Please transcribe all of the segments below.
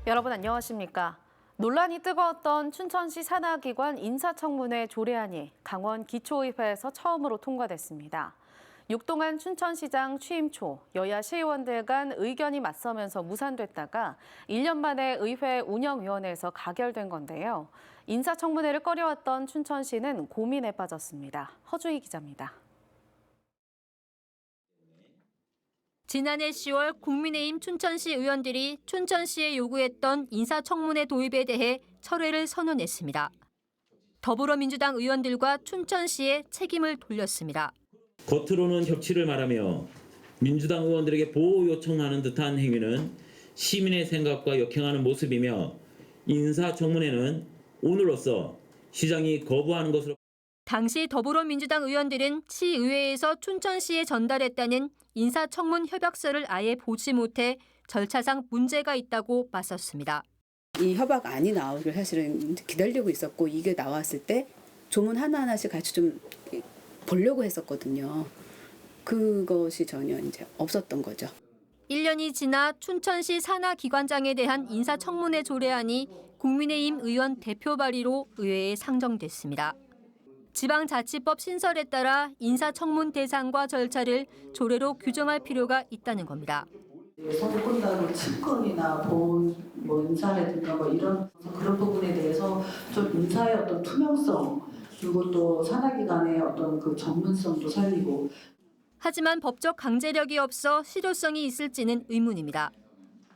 여러분 안녕하십니까? 논란이 뜨거웠던 춘천시 산하기관 인사청문회 조례안이 강원 기초의회에서 처음으로 통과됐습니다. 육동한 춘천시장 취임 초 여야 시의원들 간 의견이 맞서면서 무산됐다가 1년 만에 의회 운영위원회에서 가결된 건데요. 인사청문회를 꺼려왔던 춘천시는 고민에 빠졌습니다. 허주희 기자입니다. 지난해 10월 국민의힘 춘천시 의원들이 춘천시에 요구했던 인사청문회 도입에 대해 철회를 선언했습니다. 더불어민주당 의원들과 춘천시에 책임을 돌렸습니다. 겉으로는 협치를 말하며 민주당 의원들에게 보호 요청하는 듯한 행위는 시민의 생각과 역행하는 모습이며 인사청문회는 오늘로써 시장이 거부하는 것으로. 당시 더불어민주당 의원들은 시의회에서 춘천시에 전달했다는 인사청문 협약서를 아예 보지 못해 절차상 문제가 있다고 맞섰습니다. 이 협약안이 나오기를 사실은 기다리고 있었고 이게 나왔을 때 조문 하나하나씩 같이 좀 보려고 했었거든요. 그것이 전혀 이제 없었던 거죠. 1년이 지나 춘천시 산하기관장에 대한 인사청문회 조례안이 국민의힘 의원 대표 발의로 의회에 상정됐습니다. 지방자치법 신설에 따라 인사청문 대상과 절차를 조례로 규정할 필요가 있다는 겁니다. 선거권자로 친권이나 보험, 인사라든가 이런 그런 부분에 대해서 좀 인사의 어떤 투명성 그리고 또 산하기관의 어떤 그 전문성도 살리고. 하지만 법적 강제력이 없어 실효성이 있을지는 의문입니다.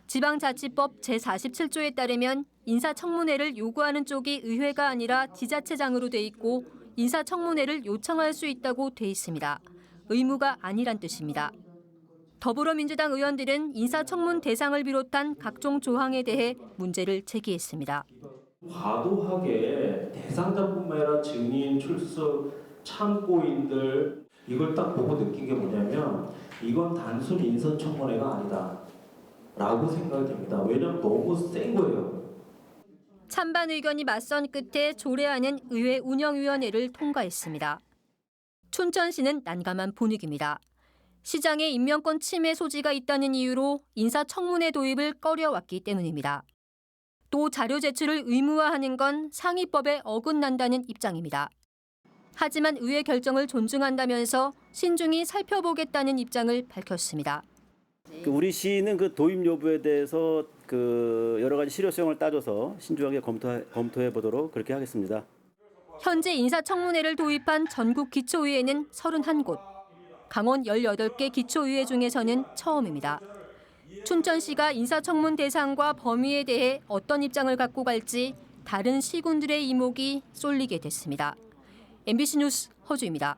지방자치법 제47조에 따르면 인사청문회를 요구하는 쪽이 의회가 아니라 지자체장으로 돼 있고 인사청문회를 요청할 수 있다고 돼 있습니다. 의무가 아니란 뜻입니다. 더불어민주당 의원들은 인사청문 대상을 비롯한 각종 조항에 대해 문제를 제기했습니다. 과도하게 대상자뿐만 아니라 증인, 출석, 참고인들 이걸 딱 보고 느낀 게 뭐냐면 이건 단순히 인사청문회가 아니다라고 생각이 됩니다. 왜냐하면 너무 센 거예요. 찬반 의견이 맞선 끝에 조례안은 의회 운영위원회를 통과했습니다. 춘천시는 난감한 분위기입니다. 시장의 임명권 침해 소지가 있다는 이유로 인사청문회 도입을 꺼려왔기 때문입니다. 또 자료 제출을 의무화하는 건 상위법에 어긋난다는 입장입니다. 하지만 의회 결정을 존중한다면서 신중히 살펴보겠다는 입장을 밝혔습니다. 우리 시는 그 도입 여부에 대해서 여러 가지 실효성을 따져서 신중하게 검토해 보도록 그렇게 하겠습니다. 현재 인사청문회를 도입한 전국 기초의회는 31곳, 강원 18개 기초의회 중에서는 처음입니다. 춘천시가 인사청문 대상과 범위에 대해 어떤 입장을 갖고 갈지 다른 시군들의 이목이 쏠리게 됐습니다. MBC 뉴스 허주입니다.